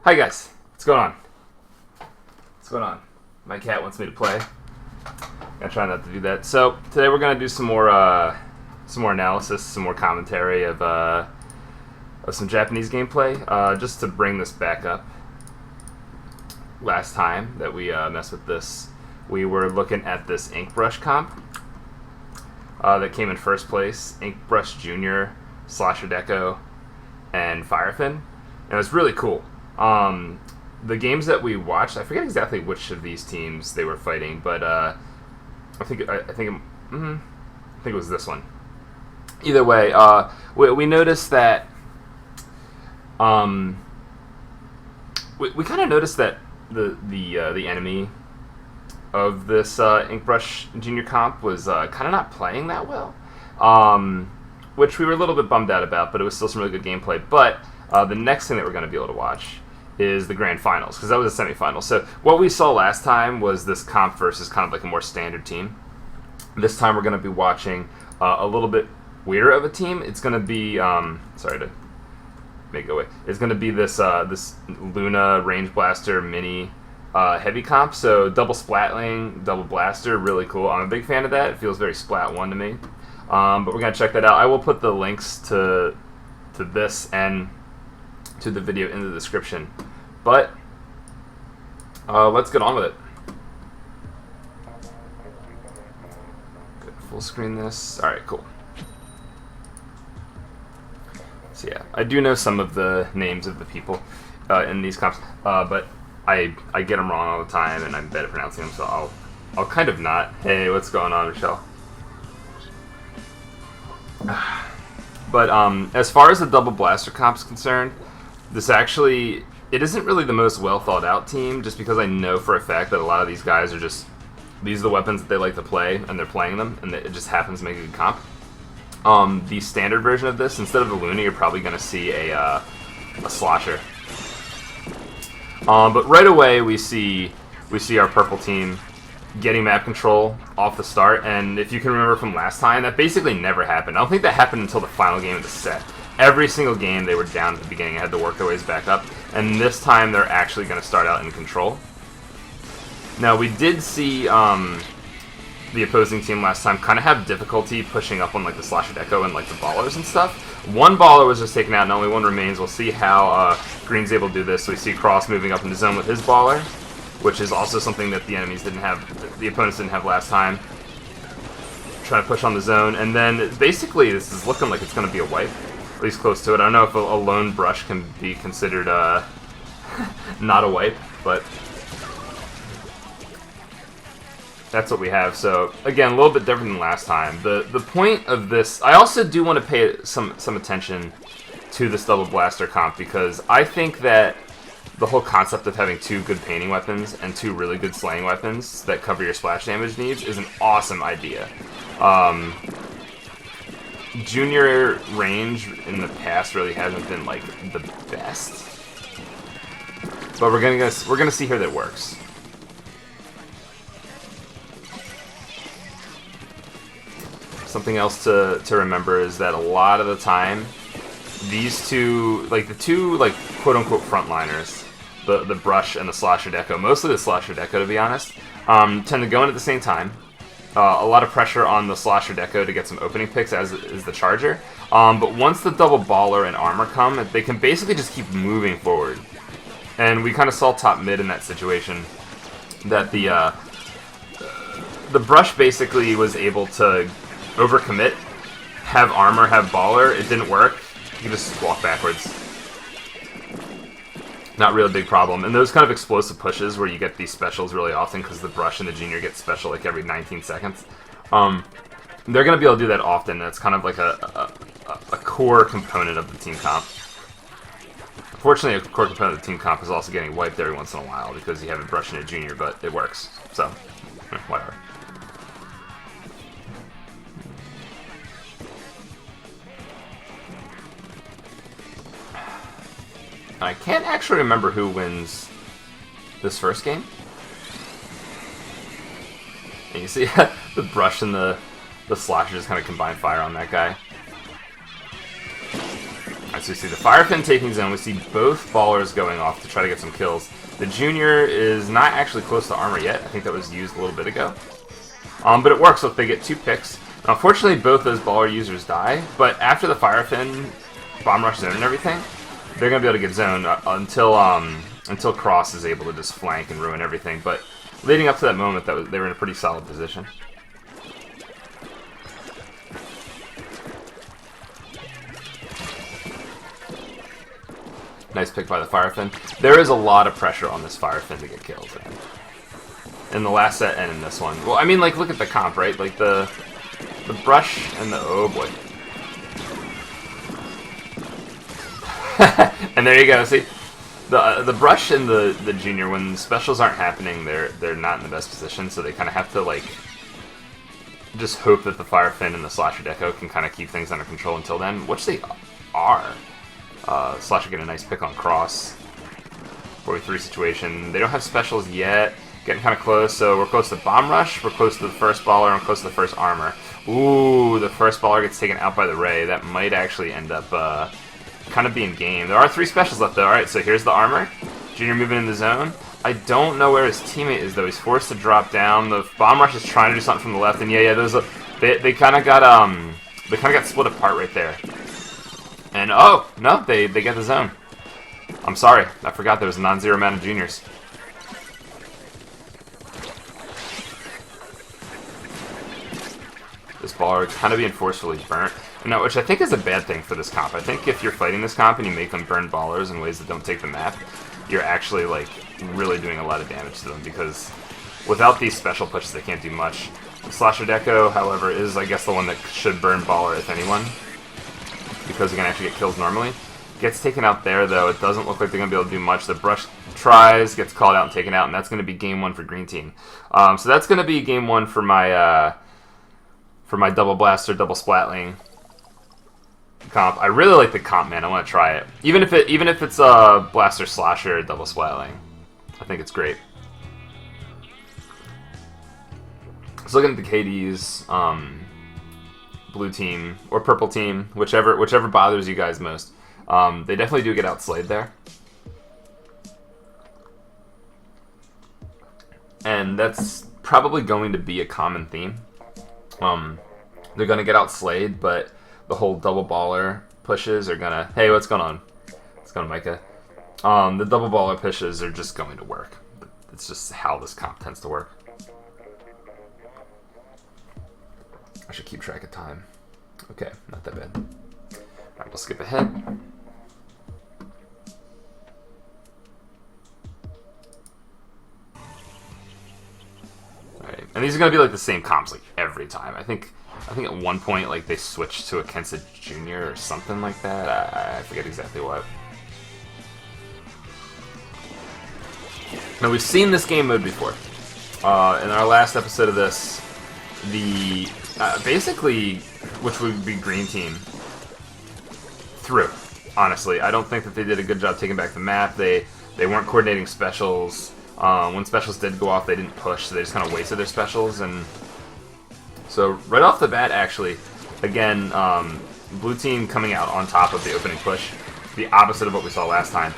Hi guys, what's going on? What's going on? My cat wants me to play. I try not to do that. So today we're gonna do some more analysis, some more commentary of some Japanese gameplay, just to bring this back up. Last time that we messed with this, we were looking at this Inkbrush comp that came in first place. Inkbrush+Jr, Slasher Deco, and Firefin, and it was really cool. The games that we watched, I forget exactly which of these teams they were fighting, but I think it was this one. Either way, we noticed that we kind of noticed that the enemy of this Inkbrush+Jr comp was kind of not playing that well, which we were a little bit bummed out about, but it was still some really good gameplay. But the next thing that we're going to be able to watch is the grand finals, because that was a semifinal. So what we saw last time was this comp versus kind of like a more standard team. This time we're going to be watching a little bit weirder of a team. It's going to be sorry to make it go away. It's going to be this this Luna Range Blaster Mini heavy comp. So double splatling, double blaster, really cool. I'm a big fan of that. It feels very Splat 1 to me. But we're going to check that out. I will put the links to this and to the video in the description. But let's get on with it. Good, full screen this. All right, cool. So yeah, I do know some of the names of the people in these comps, but I get them wrong all the time, and I'm bad at pronouncing them, so I'll kind of not. Hey, what's going on, Michelle? But as far as the double blaster comp is concerned, this actually, it isn't really the most well thought out team, just because I know for a fact that a lot of these guys are just, these are the weapons that they like to play, and they're playing them, and it just happens to make a good comp. The standard version of this, instead of the Luna, you're probably going to see a Slosher. But right away we see our purple team getting map control off the start, and if you can remember from last time, that basically never happened. I don't think that happened until the final game of the set. Every single game they were down at the beginning and had to work their ways back up, and this time they're actually going to start out in control. Now, we did see the opposing team last time kind of have difficulty pushing up on like the Slasher Deco and like the ballers and stuff. One baller was just taken out and only one remains. We'll see how Green's able to do this. So we see Cross moving up in the zone with his baller, which is also something that the enemies didn't have, the opponents didn't have last time. Trying to push on the zone, and then basically this is looking like it's going to be a wipe, at least close to it. I don't know if a lone brush can be considered not a wipe, but that's what we have. So again, a little bit different than last time. The point of this, I also do want to pay some attention to this double blaster comp, because I think that the whole concept of having two good painting weapons and two really good slaying weapons that cover your splash damage needs is an awesome idea. Junior range in the past really hasn't been like the best, but we're gonna see here that it works. Something else to remember is that a lot of the time, these two, like the two like quote-unquote frontliners, the Brush and the Slasher Deco, mostly the Slasher Deco to be honest, tend to go in at the same time. A lot of pressure on the Slasher Deco to get some opening picks, as is the Charger. But once the double baller and armor come, they can basically just keep moving forward. And we kind of saw top mid in that situation, that the Brush basically was able to overcommit, have armor, have baller. It didn't work. You can just walk backwards. Not really a big problem. And those kind of explosive pushes where you get these specials really often, because the Brush and the Junior get special like every 19 seconds. They're going to be able to do that often. That's kind of like a core component of the team comp. Fortunately, a core component of the team comp is also getting wiped every once in a while, because you have a Brush and a Junior, but it works. So, whatever. I can't actually remember who wins this first game. And you see the Brush and the Slasher just kind of combine fire on that guy. Alright, so we see the Fire Fin taking zone. We see both ballers going off to try to get some kills. The Junior is not actually close to armor yet. I think that was used a little bit ago. But it works. Look, they get 2 picks. Unfortunately, both those baller users die. But after the Fire Fin, Bomb Rush zone and everything, they're going to be able to get zoned until Cross is able to just flank and ruin everything. But leading up to that moment, they were in a pretty solid position. Nice pick by the Fire Fin. There is a lot of pressure on this Fire Fin to get kills in the last set and in this one. Well, I mean, like, look at the comp, right? Like, the brush and the... Oh, boy. And there you go. See, the brush and the Junior, when specials aren't happening, they're not in the best position, so they kind of have to, like, just hope that the Fire Fin and the Slasher Deco can kind of keep things under control until then, which they are. Slasher getting a nice pick on Cross. 43 situation. They don't have specials yet. Getting kind of close, so we're close to Bomb Rush, we're close to the first baller, and close to the first armor. Ooh, the first baller gets taken out by the Ray. That might actually end up kind of being game. There are 3 specials left, though. Alright, so here's the armor. Junior moving in the zone. I don't know where his teammate is, though. He's forced to drop down. The Bomb Rush is trying to do something from the left, and yeah, those they kind of got split apart right there. And oh no, they get the zone. I'm sorry, I forgot there was a non-zero amount of juniors. This baller kind of being forcefully burnt, which I think is a bad thing for this comp. I think if you're fighting this comp and you make them burn ballers in ways that don't take the map, you're actually like really doing a lot of damage to them, because without these special pushes they can't do much. The Slasher Deco, however, is I guess the one that should burn baller if anyone, because you can actually get kills normally. Gets taken out there, though. It doesn't look like they're going to be able to do much. The brush tries, gets called out and taken out, and that's going to be game 1 for Green Team. So that's going to be game 1 for my double blaster, double splatling comp. I really like the comp, man. I want to try it. Even if it's a blaster slasher double splatling, I think it's great. So looking at the KDs, blue team or purple team, whichever bothers you guys most. They definitely do get outslayed there. And that's probably going to be a common theme. They're going to get outslayed, but the whole double baller pushes are going to... Hey, what's going on? What's going on, Micah? The double baller pushes are just going to work. It's just how this comp tends to work. I should keep track of time. Okay, not that bad. Alright, we'll skip ahead. Alright, and these are going to be like the same comps like every time. I think at one point like they switched to a Kensa Jr. or something like that. I forget exactly what. Now we've seen this game mode before. In our last episode of this, the basically, which would be Green Team, through. Honestly, I don't think that they did a good job taking back the map. They weren't coordinating specials. When specials did go off, they didn't push, so they just kind of wasted their specials. And so right off the bat, actually, again, blue team coming out on top of the opening push, the opposite of what we saw last time.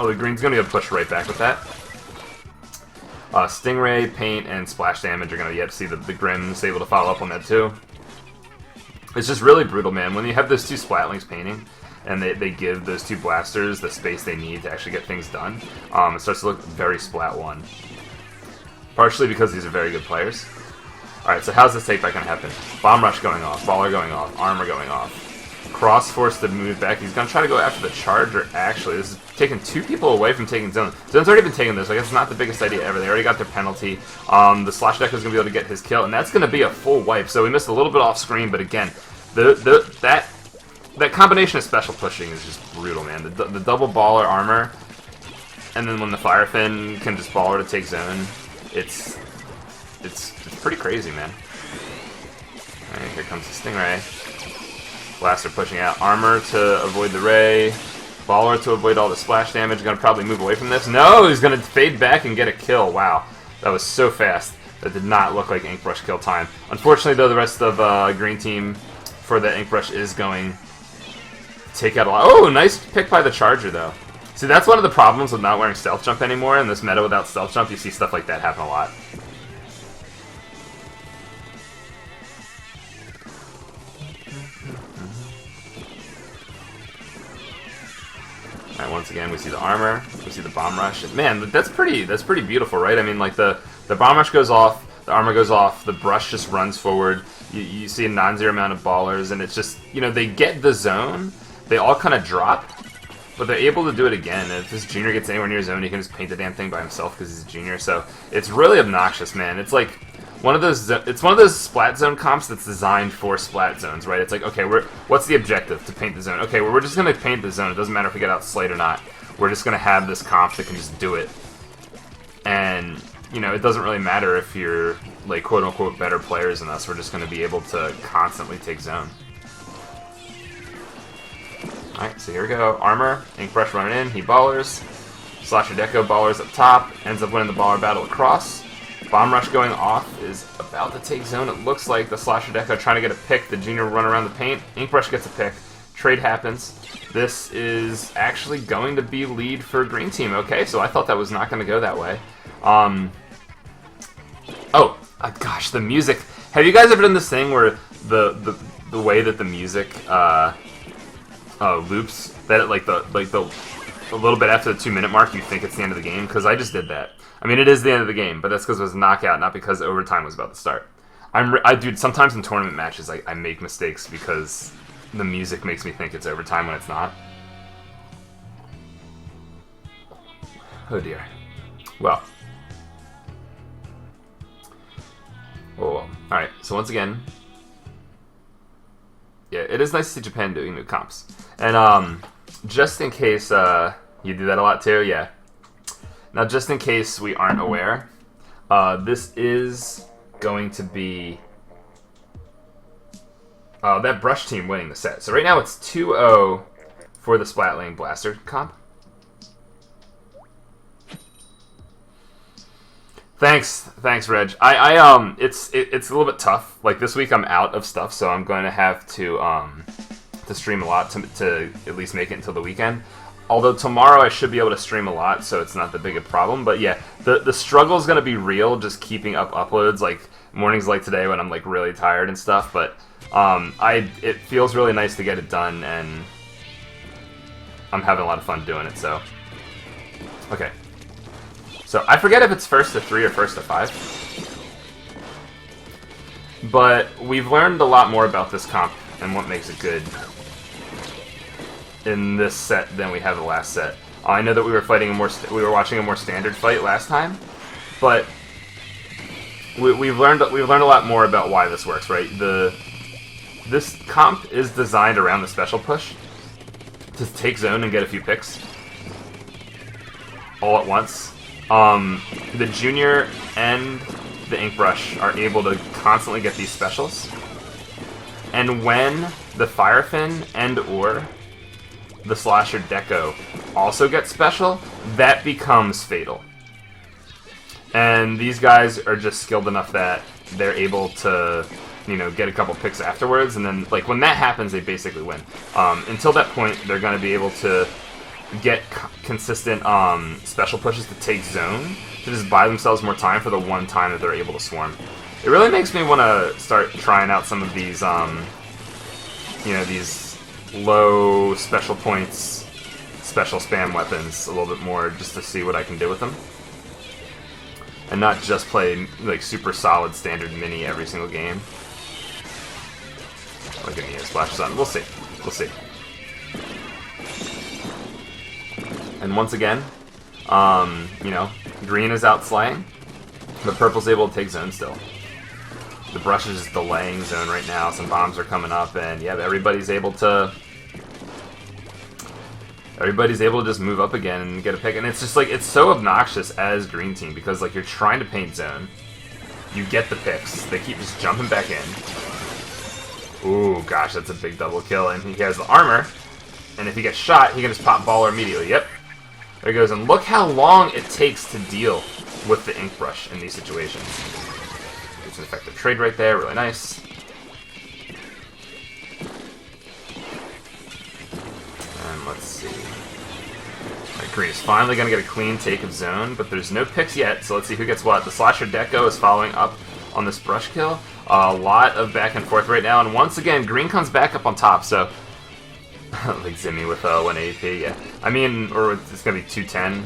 Oh, the green's gonna be able to push right back with that. Stingray, Paint, and Splash Damage are going to yet see the Grims able to follow up on that too. It's just really brutal, man. When you have those 2 Splatlings painting, and they give those 2 blasters the space they need to actually get things done, it starts to look very Splat 1. Partially because these are very good players. Alright, so how's this takeback going to happen? Bomb Rush going off, Baller going off, Armor going off. Cross forced to move back. He's going to try to go after the Charger, actually. This is taking 2 people away from taking Zone. Zone's already been taking this. I guess it's not the biggest idea ever. They already got their penalty. The Slash Deck is going to be able to get his kill, and that's going to be a full wipe. So we missed a little bit off screen, but again, that combination of special pushing is just brutal, man. The double baller armor, and then when the Fire Fin can just baller to take Zone, it's pretty crazy, man. Alright, here comes the Stingray. Blaster pushing out Armor to avoid the Ray. Baller to avoid all the splash damage. Gonna probably move away from this. No, he's gonna fade back and get a kill. Wow, that was so fast. That did not look like Inkbrush kill time. Unfortunately, though, the rest of Green Team for the Inkbrush is going take out a lot. Oh, nice pick by the Charger, though. See, that's one of the problems with not wearing Stealth Jump anymore. In this meta without Stealth Jump, you see stuff like that happen a lot. Alright, once again, we see the armor, we see the bomb rush. And man, that's pretty beautiful, right? I mean, like, the bomb rush goes off, the armor goes off, the brush just runs forward. You see a non-zero amount of ballers, and it's just, you know, they get the zone, they all kind of drop, but they're able to do it again. If this junior gets anywhere near zone, he can just paint the damn thing by himself because he's a junior. So it's really obnoxious, man. It's like one of those splat zone comps that's designed for splat zones, right? It's like, okay, what's the objective? To paint the zone. Okay, well, we're just gonna paint the zone. It doesn't matter if we get outslayed or not. We're just gonna have this comp that can just do it. And you know, it doesn't really matter if you're like quote unquote better players than us. We're just gonna be able to constantly take zone. Alright, so here we go. Armor, Inkbrush running in, he ballers. Slasher Deco ballers up top, ends up winning the baller battle across. Bomb Rush going off is about to take zone. It looks like the Slasher Deco trying to get a pick. The junior will run around the paint. Inkbrush gets a pick. Trade happens. This is actually going to be lead for green team. Okay, so I thought that was not going to go that way. Gosh, the music. Have you guys ever done this thing where the way that the music loops, that it, a little bit after the 2-minute mark, you think it's the end of the game? Because I just did that. I mean, it is the end of the game, but that's because it was a knockout, not because overtime was about to start. Dude, sometimes in tournament matches, I make mistakes because the music makes me think it's overtime when it's not. Oh dear. Well. Oh, alright, so once again, yeah, it is nice to see Japan doing new comps. And just in case you do that a lot too, yeah. Now, just in case we aren't aware, this is going to be that Brush team winning the set. So right now it's 2-0 for the Splatling Blaster comp. Thanks, Reg. It's a little bit tough. Like this week, I'm out of stuff, so I'm going to have to stream a lot to at least make it until the weekend. Although tomorrow I should be able to stream a lot, so it's not that big a problem. But yeah, the struggle is going to be real, just keeping up uploads, like mornings like today when I'm like really tired and stuff. But it feels really nice to get it done, and I'm having a lot of fun doing it. So okay, so I forget if it's first to 3 or first to 5, but we've learned a lot more about this comp and what makes it good in this set than we have the last set. I know that we were watching a more standard fight last time, but we've learned a lot more about why this works, right? This comp is designed around the special push to take zone and get a few picks all at once. The junior and the Inkbrush are able to constantly get these specials, and when the Firefin and/or the Slasher Deco also gets special, that becomes fatal. And these guys are just skilled enough that they're able to, you know, get a couple picks afterwards, and then, like, when that happens, they basically win. Until that point, they're going to be able to get consistent special pushes to take zone, to just buy themselves more time for the one time that they're able to swarm. It really makes me want to start trying out some of these, you know, these low special points, special spam weapons a little bit more, just to see what I can do with them. And not just play, like, super solid standard mini every single game. Like an EO Splash Sun. We'll see. We'll see. And once again, you know, green is out slaying, but purple's able to take zone still. The brush is just delaying zone right now. Some bombs are coming up, and yeah, everybody's able to just move up again and get a pick. And it's just like, it's so obnoxious as green team, because like you're trying to paint zone, you get the picks, they keep just jumping back in. Ooh, gosh, that's a big double kill, and he has the armor, and if he gets shot, he can just pop baller immediately. Yep, there he goes. And look how long it takes to deal with the Inkbrush in these situations. It's an effective trade right there, really nice. Let's see. Right, green is finally going to get a clean take of zone, but there's no picks yet, so let's see who gets what. The Slasher Deco is following up on this brush kill. A lot of back and forth right now, and once again, green comes back up on top, so... like Zimmy with 1 AP, yeah. I mean, or it's going to be 210.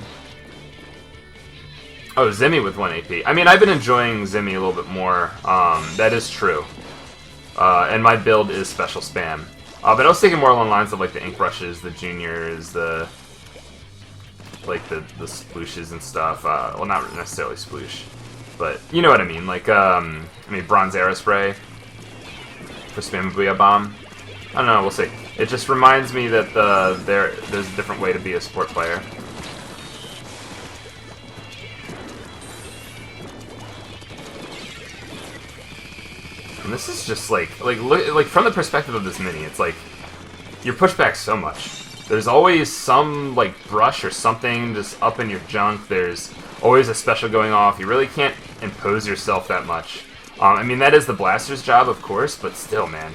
Oh, Zimmy with 1 AP. I mean, I've been enjoying Zimmy a little bit more. That is true. And my build is special spam. But I was thinking more along the lines of like the Inkbrushes, the Juniors, the splooshes and stuff. Well, not necessarily sploosh, but you know what I mean. Like, I mean, Bronze Aerospray for Spam Booyah Bomb. I don't know, we'll see. It just reminds me that there's a different way to be a support player. And this is just like from the perspective of this mini, it's like you're pushed back so much. There's always some like brush or something just up in your junk. There's always a special going off. You really can't impose yourself that much. I mean, that is the blaster's job, of course, but still, man,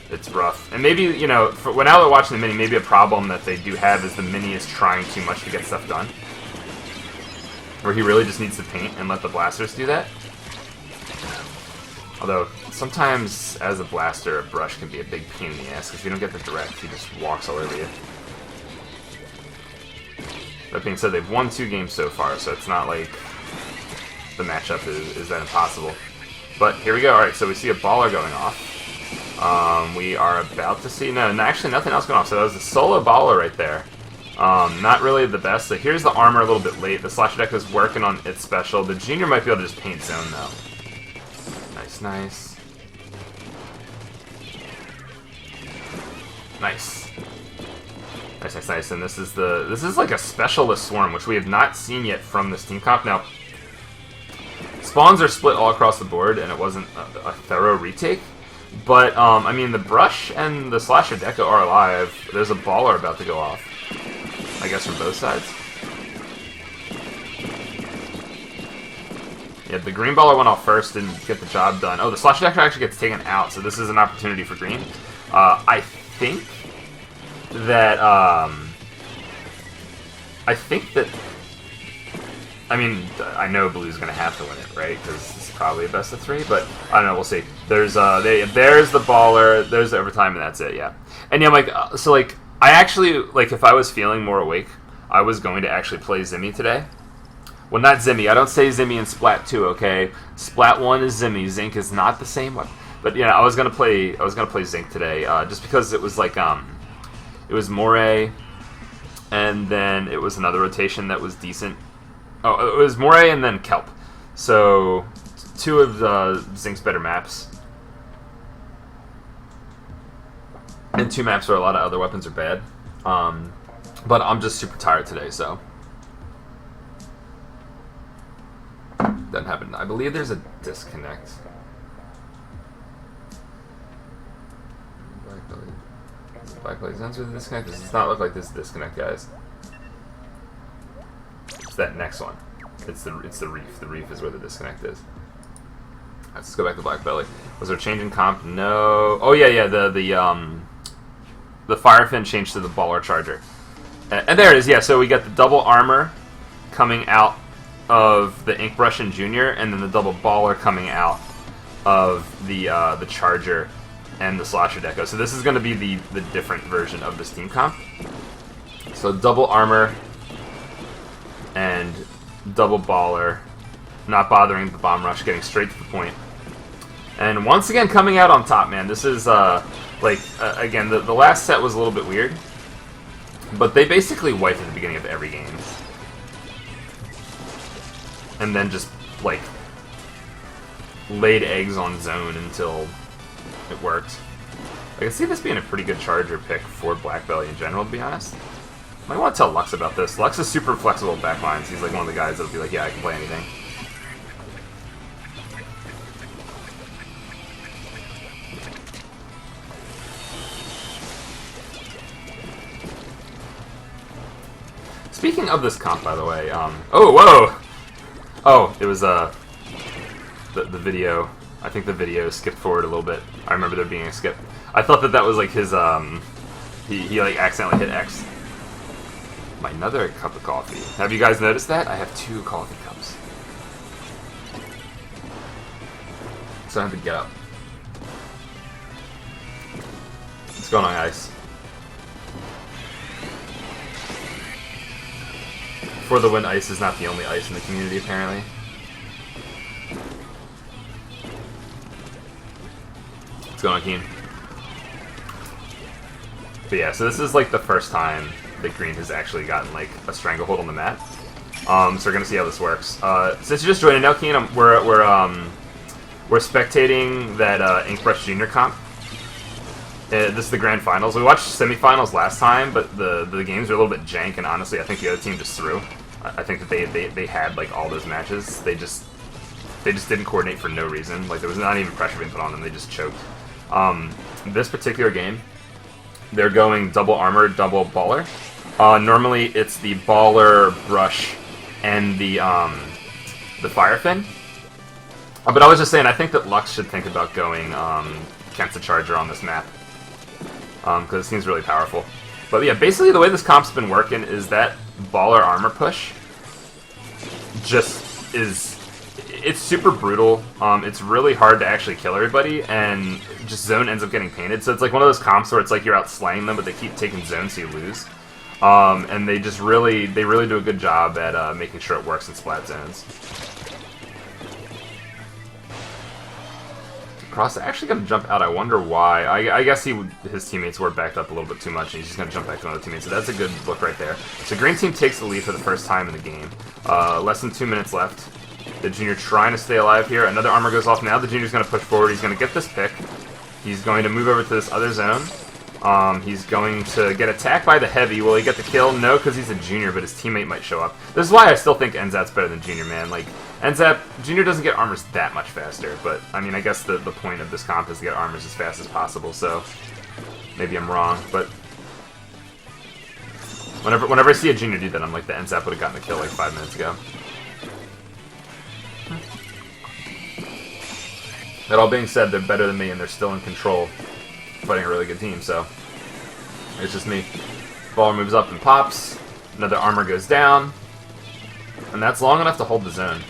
it's rough. And maybe, you know, when now they're watching the mini, maybe a problem that they do have is the mini is trying too much to get stuff done. Where he really just needs to paint and let the blasters do that. Although, sometimes, as a blaster, a brush can be a big pain in the ass, because if you don't get the direct, he just walks all over you. That being said, they've won 2 games so far, so it's not like the matchup is that impossible. But here we go. Alright, so we see a baller going off. We are about to see... No, actually nothing else going off. So that was a solo baller right there. Not really the best. So here's the armor a little bit late. The Slasher deck is working on its special. The Junior might be able to just paint zone, though. Nice. Nice. Nice. And this is like a specialist swarm, which we have not seen yet from this team comp. Now, spawns are split all across the board, and it wasn't a thorough retake. But I mean, the brush and the Slasher Deco are alive. There's a baller about to go off, I guess, from both sides. Yeah, the green baller went off first, didn't get the job done. Oh, the Slasher Deco actually gets taken out, so this is an opportunity for green. I think that, I mean, I know blue's going to have to win it, right? Because it's probably a best of 3, but I don't know, we'll see. There's there's the baller, there's the overtime, and that's it, yeah. And yeah, like, so, like, I actually, like, if I was feeling more awake, I was going to actually play Zimmy today. Well, not Zimmy. I don't say Zimmy in Splat 2, okay? Splat 1 is Zimmy. Zinc is not the same one. But yeah, I was gonna play Zinc today, just because it was like it was Moray, and then it was another rotation that was decent. Oh, it was Moray and then Kelp. So 2 of Zinc's better maps, and 2 maps where a lot of other weapons are bad. But I'm just super tired today, so. Doesn't happen. I believe there's a disconnect. Blackbelly zones with the disconnect. This does not look like this disconnect, guys. It's that next one. It's the reef. The reef is where the disconnect is. Let's go back to Blackbelly. Was there a change in comp? No. Oh yeah. The Firefin changed to the Baller Charger, and there it is. Yeah. So we got the double armor coming out of the Inkbrush+Jr, and then the double baller coming out of the Charger and the Slasher Deco. So this is going to be the different version of this team comp. So double armor and double baller, not bothering the bomb rush, getting straight to the point. And once again coming out on top, man. This is again, the last set was a little bit weird, but they basically wiped at the beginning of every game. And then just, like, laid eggs on zone until it worked. I can see this being a pretty good Charger pick for Blackbelly in general, to be honest. Might want to tell Lux about this. Lux is super flexible with backlines. He's like one of the guys that'll be like, yeah, I can play anything. Speaking of this comp, by the way, oh, whoa! Oh, it was, the video. I think the video skipped forward a little bit. I remember there being a skip. I thought that was, like, his He like accidentally hit X. My another cup of coffee. Have you guys noticed that? I have 2 coffee cups. So I have to get up. What's going on, guys? For the win, ice is not the only ice in the community, apparently. What's going on, Keen? But yeah, so this is like the first time that Green has actually gotten like a stranglehold on the map. So we're gonna see how this works. Since you just joined in now, Keen, we're spectating that Inkbrush+Jr comp. This is the grand finals. We watched semifinals last time, but the games are a little bit jank, and honestly, I think the other team just threw. I think that they had like all those matches. They just didn't coordinate for no reason. Like there was not even pressure being put on them. They just choked. This particular game, they're going double armor, double baller. Normally it's the baller, brush, and the fire fin. But I was just saying, I think that Lux should think about going Kent's Charger on this map. Because it seems really powerful. But yeah, basically the way this comp's been working is that baller armor push just is... It's super brutal. It's really hard to actually kill everybody, and just zone ends up getting painted. So it's like one of those comps where it's like you're out slaying them, but they keep taking zones, so you lose. And they just really do a good job at making sure it works in splat zones. Cross actually going to jump out. I wonder why. I guess his teammates were backed up a little bit too much, and he's just going to jump back to another teammate. So that's a good look right there. So Green Team takes the lead for the first time in the game. Less than 2 minutes left. The Junior trying to stay alive here. Another armor goes off now. The Junior's going to push forward. He's going to get this pick. He's going to move over to this other zone. He's going to get attacked by the Heavy. Will he get the kill? No, because he's a Junior, but his teammate might show up. This is why I still think Enzap's better than Junior, man. Like, Enzap, Junior doesn't get armors that much faster, but, I mean, I guess the point of this comp is to get armors as fast as possible, so maybe I'm wrong, but whenever I see a Junior do that, I'm like, the Enzap would have gotten the kill like 5 minutes ago. That all being said, they're better than me, and they're still in control, fighting a really good team, so it's just me. Baller moves up and pops, another armor goes down, and that's long enough to hold the zone.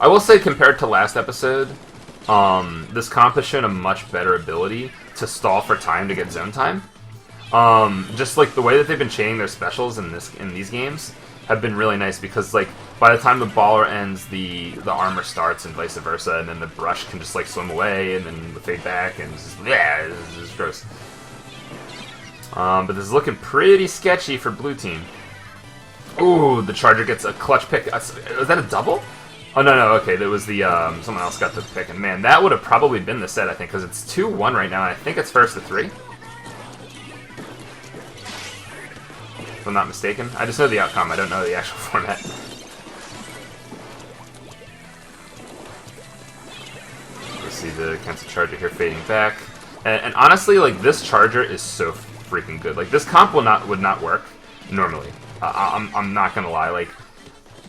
I will say, compared to last episode, this comp has shown a much better ability to stall for time to get zone time. Just like the way that they've been chaining their specials in these games have been really nice, because like by the time the baller ends, the armor starts and vice versa, and then the brush can just like swim away and then fade back, and it's just, yeah, it's just gross. But this is looking pretty sketchy for blue team. Ooh, the Charger gets a clutch pick. Was that a double? Oh, no, okay, there was the, someone else got the pick, and man, that would have probably been the set, I think, because it's 2-1 right now, and I think it's first to 3. If I'm not mistaken. I just know the outcome, I don't know the actual format. Let's see the Kent's Charger here fading back. And honestly, like, this Charger is so freaking good. Like, this comp would not work normally. I'm not gonna lie, like,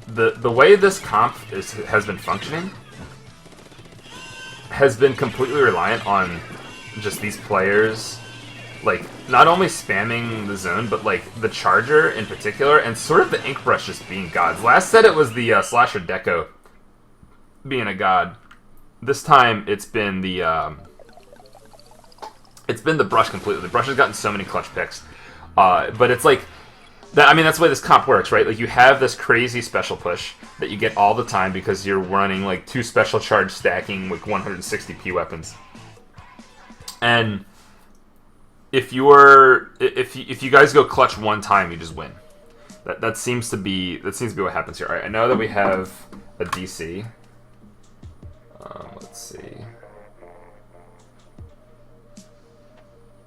the way this comp has been functioning has been completely reliant on just these players, like, not only spamming the zone, but, like, the Charger in particular, and sort of the Inkbrush just being gods. Last set it was the Slasher Deco being a god. This time it's been the brush completely. The brush has gotten so many clutch picks. But it's like, I mean, that's the way this comp works, right? Like, you have this crazy special push that you get all the time because you're running, like, 2 special charge stacking with 160p weapons. And if you guys go clutch one time, you just win. That seems to be what happens here. All right, I know that we have a DC. Let's see.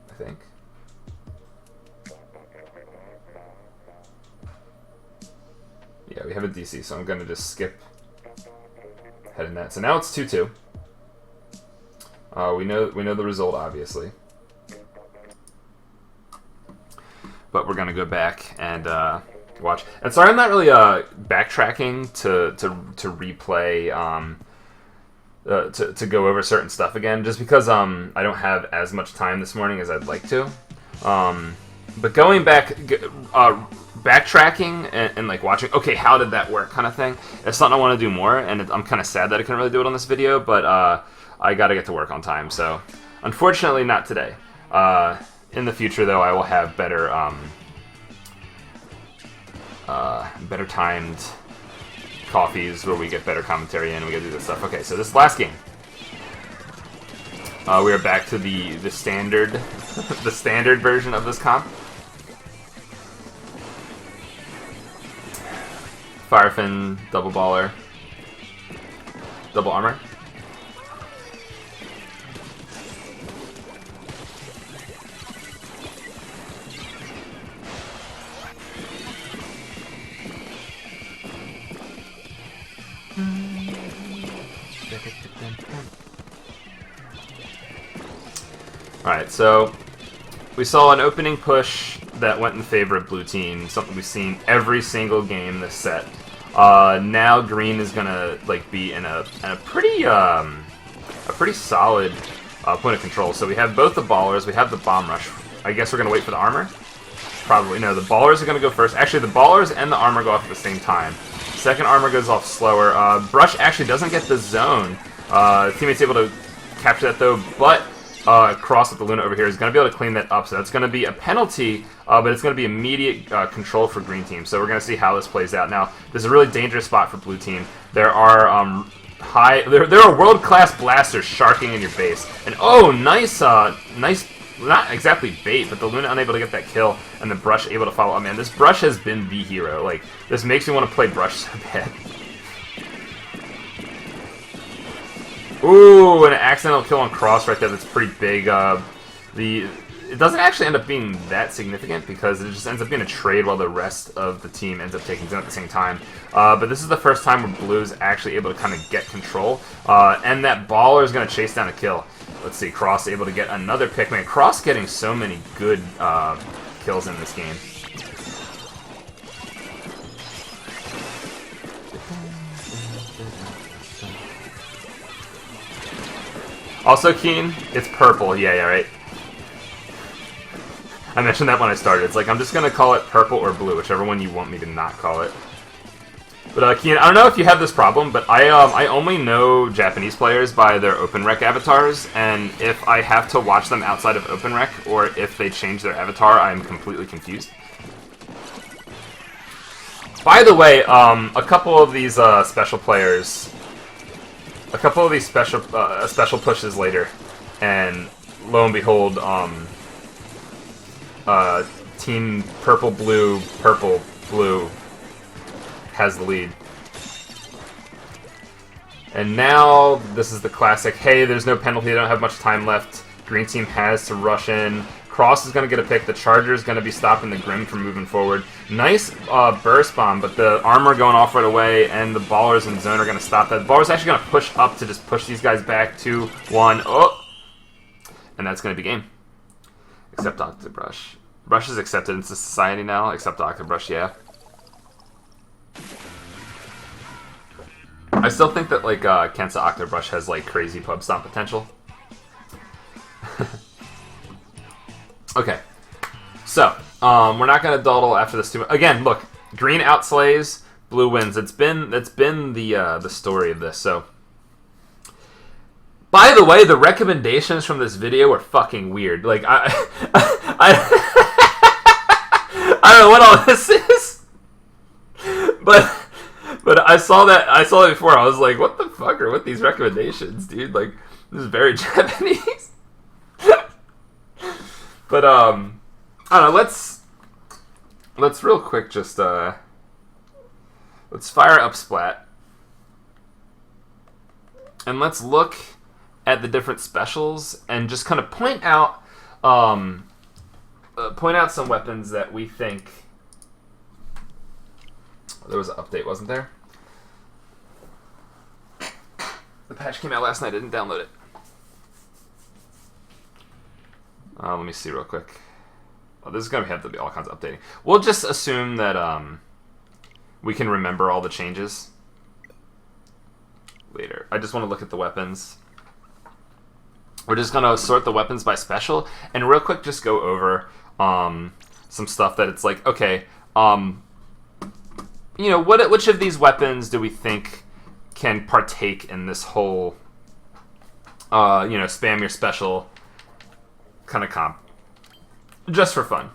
I think. Yeah, we have a DC, so I'm gonna just skip ahead in that. So now it's 2-2. We know the result, obviously, but we're gonna go back and watch. And sorry, I'm not really backtracking to replay to go over certain stuff again, just because I don't have as much time this morning as I'd like to. But going back, backtracking and like watching, okay, how did that work, kind of thing. It's something I want to do more, and I'm kind of sad that I couldn't really do it on this video, but I got to get to work on time. So unfortunately, not today. In the future, though, I will have better better timed coffees where we get better commentary in and we get to do this stuff. Okay, so this last game, we are back to the standard the standard version of this comp. Firefin, double baller, double armor. Alright, so we saw an opening push that went in favor of blue team, something we've seen every single game this set. Now green is gonna like be in a pretty solid point of control. So we have both the ballers, we have the bomb rush. I guess we're gonna wait for the armor. Probably no. The ballers are gonna go first. Actually, the ballers and the armor go off at the same time. Second armor goes off slower. Brush actually doesn't get the zone. Teammate's able to capture that though, but Cross with the Luna over here is going to be able to clean that up. So that's going to be a penalty, but it's going to be immediate control for green team. So we're going to see how this plays out. Now, this is a really dangerous spot for blue team. There are there are world-class blasters sharking in your base. And oh, nice, not exactly bait, but the Luna unable to get that kill, and the Brush able to follow. Oh man, this Brush has been the hero. Like, this makes me want to play Brush so bad. Ooh, an accidental kill on Cross right there. That's pretty big. It doesn't actually end up being that significant because it just ends up being a trade while the rest of the team ends up taking zone at the same time. But this is the first time where blue is actually able to kind of get control, and that baller is going to chase down a kill. Let's see, Cross able to get another pick. Man, Cross getting so many good kills in this game. Also, Keen, it's purple. Yeah, right. I mentioned that when I started. It's like, I'm just going to call it purple or blue, whichever one you want me to not call it. But, Keen, I don't know if you have this problem, but I only know Japanese players by their OpenRec avatars, and if I have to watch them outside of OpenRec, or if they change their avatar, I'm completely confused. By the way, a couple of these special players... A couple of these special pushes later, and lo and behold, team purple blue has the lead. And now this is the classic. Hey, there's no penalty. They don't have much time left. Green team has to rush in. Cross is going to get a pick. The Charger is going to be stopping the Grim from moving forward. Nice burst bomb, but the armor going off right away, and the ballers in zone are going to stop that. The baller's actually going to push up to just push these guys back. 2, 1, oh! And that's going to be game. Except Octobrush. Brush is accepted into society now, except Octobrush, yeah. I still think that, like, Kensa Octobrush has, like, crazy pub stomp potential. Okay, so we're not gonna dawdle after this too much. Again, look, green outslays, blue wins. That's been the story of this. So, by the way, the recommendations from this video were fucking weird. Like I don't know what all this is, but I saw that before. I was like, what the fuck are with these recommendations, dude? Like, this is very Japanese. But, I don't know, let's real quick just, let's fire up Splat. And let's look at the different specials and just kind of point out some weapons that we think... There was an update, wasn't there? The patch came out last night, I didn't download it. Let me see real quick. Oh, this is going to have to be all kinds of updating. We'll just assume that we can remember all the changes. later. I just want to look at the weapons. We're just going to sort the weapons by special, and real quick just go over some stuff that it's like, okay, you know, which of these weapons do we think can partake in this whole, you know, spam your special kind of comp, just for fun.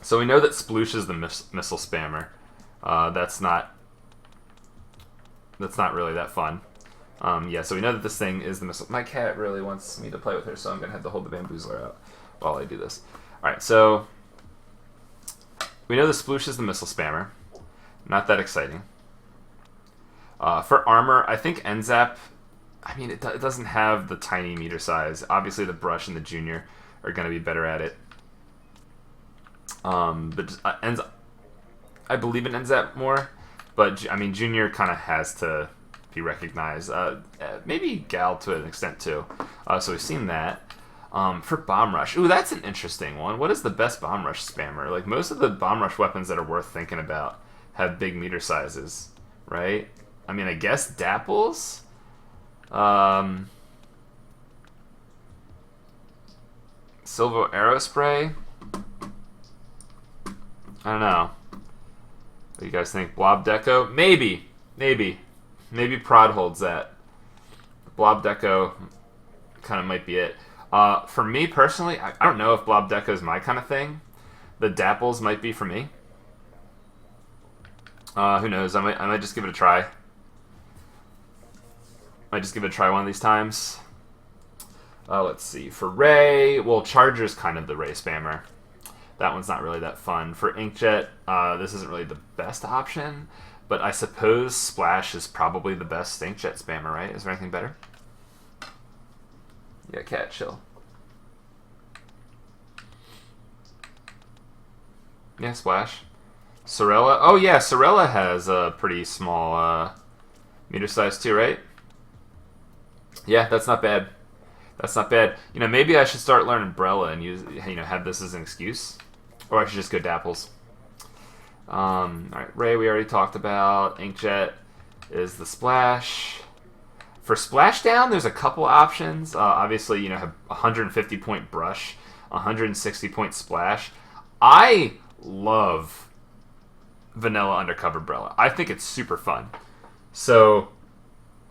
So we know that Sploosh is the missile spammer. That's not really that fun. Yeah, so we know that this thing is the missile. My cat really wants me to play with her, so I'm going to have to hold the bamboozler out while I do this. Alright, so we know the Sploosh is the missile spammer. Not that exciting. For armor, I think NZAP, I mean, it doesn't have the tiny meter size. Obviously, the Brush and the Junior are going to be better at it. But just, I believe in NZAP more, but I mean, Junior kind of has to be recognized. Maybe Gal to an extent too. So we've seen that. For Bomb Rush, ooh, that's an interesting one. What is the best Bomb Rush spammer? Like, most of the Bomb Rush weapons that are worth thinking about have big meter sizes, right? I mean, I guess Dapples. Silvo Aerospray. I don't know. What do you guys think? Blob Deco? Maybe. Prod holds that. Blob Deco kind of might be it. For me personally, I don't know if Blob Deco is my kind of thing. The Dapples might be for me. Who knows? I might just give it a try. Might just give it a try one of these times. Let's see. For Ray, well, Charger's kind of the Ray spammer. That one's not really that fun. For Inkjet, this isn't really the best option, but I suppose Splash is probably the best Inkjet spammer, right? Is there anything better? Yeah, cat, chill. Yeah, Splash. Sorella. Oh, yeah, Sorella has a pretty small meter size too, right? Yeah, that's not bad. That's not bad. You know, maybe I should start learning Brella and use, you know, have this as an excuse. Or I should just go Dapples. Alright, Ray we already talked about. Inkjet is the Splash. For Splashdown, there's a couple options. Obviously, you know, have 150 point Brush, 160 point Splash. I love Vanilla Undercover Brella. I think it's super fun. So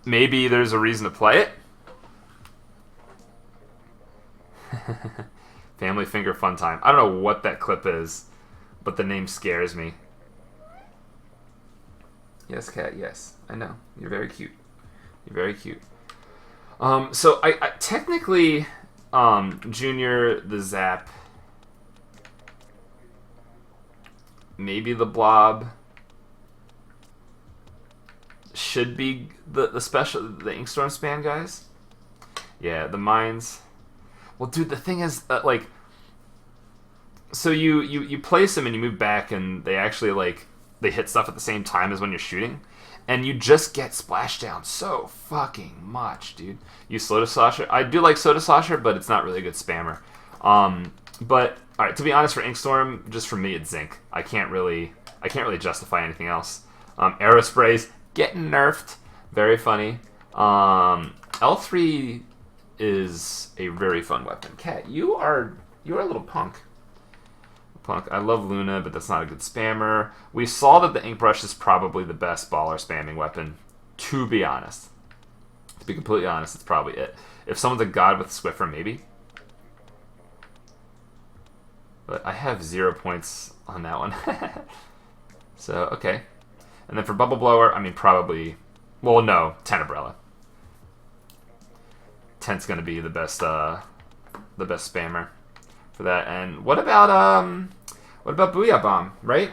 maybe there's a reason to play it. Family Finger Fun Time. I don't know what that clip is, but the name scares me. Yes, cat, yes. I know. You're very cute. You're very cute. So I technically, Junior, the Zap, maybe the Blob should be the special, the Inkstorm span guys. Yeah, the Mines. Well, dude, the thing is, like, so you place them and you move back, and they actually, like, they hit stuff at the same time as when you're shooting, and you just get splashdown so fucking much, dude. You Soda Slosher. I do like Soda Slosher, but it's not really a good spammer. But all right, to be honest, for Inkstorm, just for me, it's Zinc. I can't really justify anything else. Aerosprays getting nerfed, very funny. L3 is a very fun weapon. Cat, you are a little punk. I love Luna, but that's not a good spammer. We saw that the Inkbrush is probably the best baller spamming weapon, to be honest. To be completely honest, it's probably it. If someone's a god with Swiffer, maybe. But I have 0 points on that one. So, okay. And then for Bubble Blower, I mean, probably... Well, no, Tenebrella. 10's going to be the best spammer for that. And what about Booyah Bomb, right?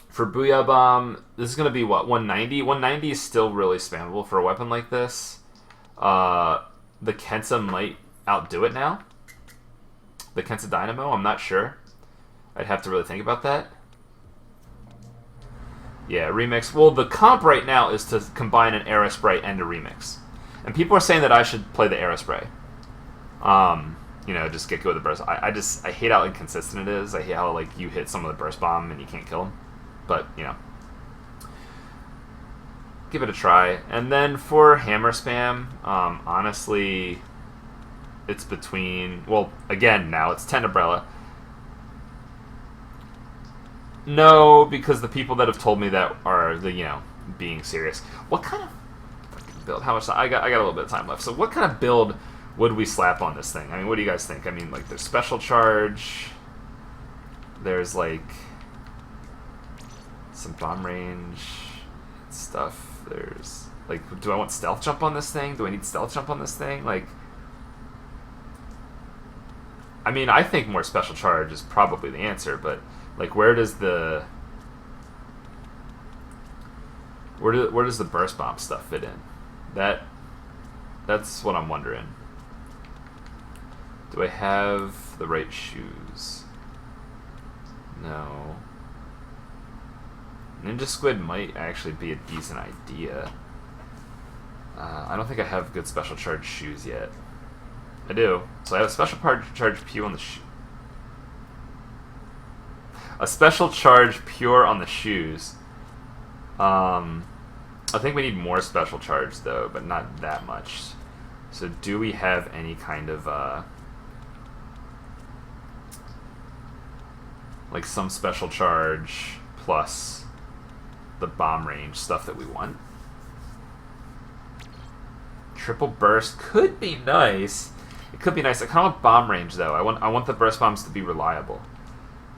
For Booyah Bomb, this is going to be what, 190? 190 is still really spammable for a weapon like this. The Kensa might outdo it now. The Kensa Dynamo, I'm not sure. I'd have to really think about that. Yeah, Remix. Well, the comp right now is to combine an Aerospray and a Remix. And people are saying that I should play the Aerospray. You know, just get go with the burst. I hate how inconsistent it is. I hate how, like, you hit someone with a burst bomb and you can't kill them. but you know, give it a try. And then for hammer spam, honestly, it's between, well, again, now it's Tenebrella. No, because the people that have told me that are the, you know, being serious. What kind of build? How much? I got a little bit of time left. So what kind of build would we slap on this thing? I mean, what do you guys think? I mean, like, there's special charge. There's like some bomb range stuff. There's like, do I want stealth jump on this thing? Do I need stealth jump on this thing? Like, I mean, I think more special charge is probably the answer, but like, where does the burst bomb stuff fit in? That's what I'm wondering. Do I have the right shoes? No. Ninja Squid might actually be a decent idea. I don't think I have good special charge shoes yet. I do. So I have a special charge Pew on the shoe. A special charge pure on the shoes. I think we need more special charge though, but not that much. So do we have any kind of like some special charge plus the bomb range stuff that we want? Triple burst could be nice. It could be nice. I kind of want bomb range though. I want the burst bombs to be reliable.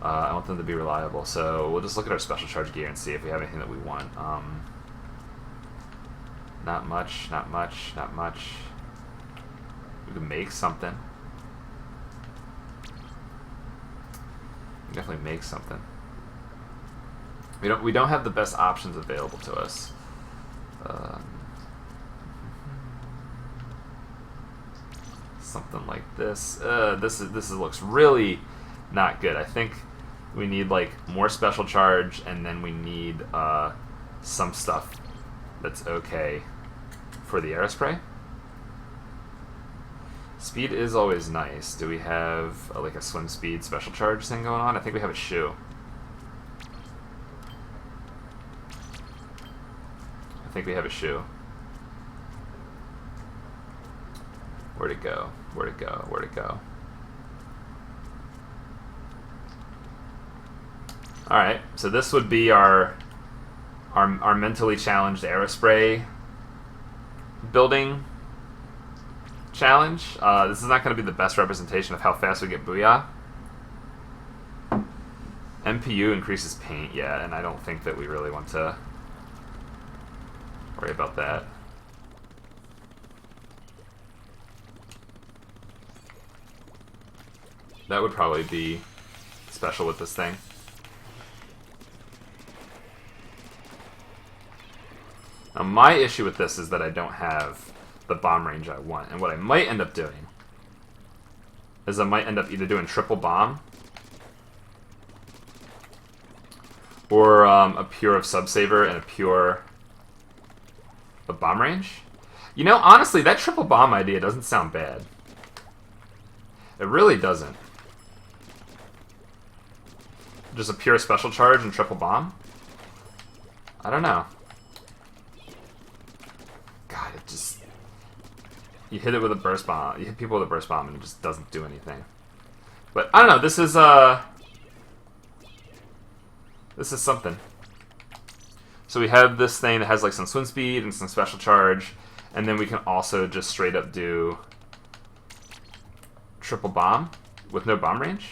I want them to be reliable, so we'll just look at our special charge gear and see if we have anything that we want. Not much, not much, not much. We can make something. We can definitely make something. We don't have the best options available to us. Something like this. This looks really not good. I think we need like more special charge, and then we need some stuff that's okay for the aerospray. Speed is always nice. Do we have like a swim speed special charge thing going on? I think we have a shoe. I think we have a shoe. Where'd it go? Where'd it go? Where'd it go? Alright, so this would be our mentally challenged aerospray building challenge. This is not going to be the best representation of how fast we get Booyah. MPU increases paint, yeah, and I don't think that we really want to worry about that. That would probably be special with this thing. Now, my issue with this is that I don't have the bomb range I want. And what I might end up doing is I might end up either doing triple bomb or a pure of Subsaver and a pure of bomb range. You know, honestly, that triple bomb idea doesn't sound bad. It really doesn't. Just a pure special charge and triple bomb? I don't know. God, it just... You hit it with a burst bomb. You hit people with a burst bomb and it just doesn't do anything. But, I don't know, this is something. So we have this thing that has like some swim speed and some special charge, and then we can also just straight up do triple bomb with no bomb range.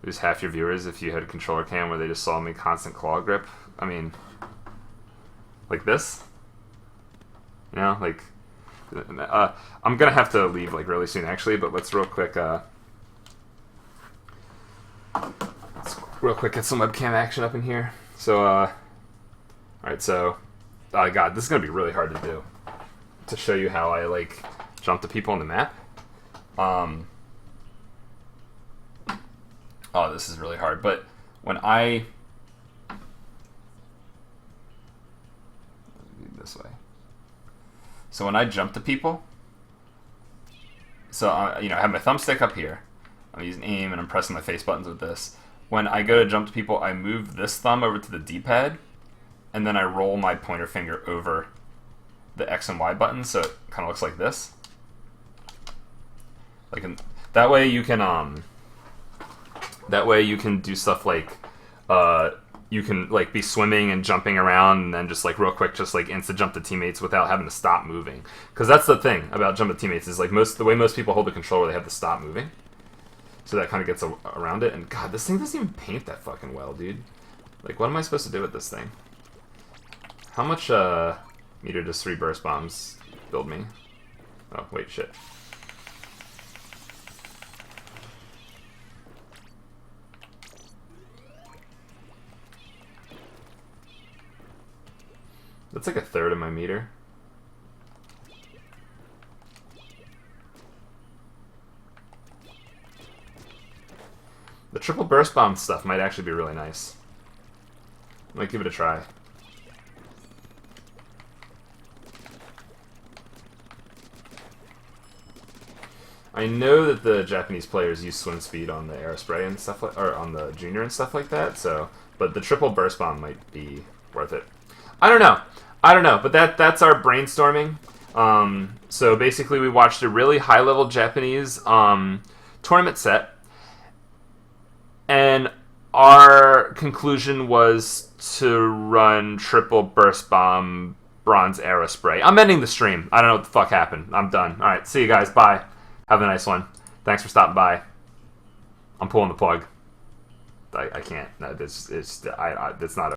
Lose half your viewers if you had a controller cam where they just saw me constant claw grip. I mean, like this. You know, like, I'm gonna have to leave like really soon actually, but let's real quick get some webcam action up in here. So, alright, so, God, this is gonna be really hard to do, to show you how I like jump to people on the map. Oh, this is really hard, but when I... this way. So when I jump to people, so you know, I have my thumbstick up here. I'm using aim and I'm pressing my face buttons with this. when I go to jump to people, I move this thumb over to the D-pad, and then I roll my pointer finger over the X and Y buttons, so it kind of looks like this. Like that way you can do stuff like you can like be swimming and jumping around and then just like real quick just like insta jump to teammates without having to stop moving. Because that's the thing about jump to teammates is like the way most people hold the controller, they have to stop moving. So that kind of gets around it. And God, this thing doesn't even paint that fucking well, dude. Like, what am I supposed to do with this thing? How much meter does 3 burst bombs build me? Oh, wait, shit. That's like a third of my meter. The triple burst bomb stuff might actually be really nice. I might give it a try. I know that the Japanese players use swim speed on the Aerospray and stuff like, or on the Junior and stuff like that. So, but the triple burst bomb might be worth it. I don't know, but that's our brainstorming. So basically, we watched a really high-level Japanese tournament set, and our conclusion was to run triple burst bomb bronze Aerospray. I'm ending the stream. I don't know what the fuck happened. I'm done. All right, see you guys. Bye. Have a nice one. Thanks for stopping by. I'm pulling the plug. I can't. No, it's not a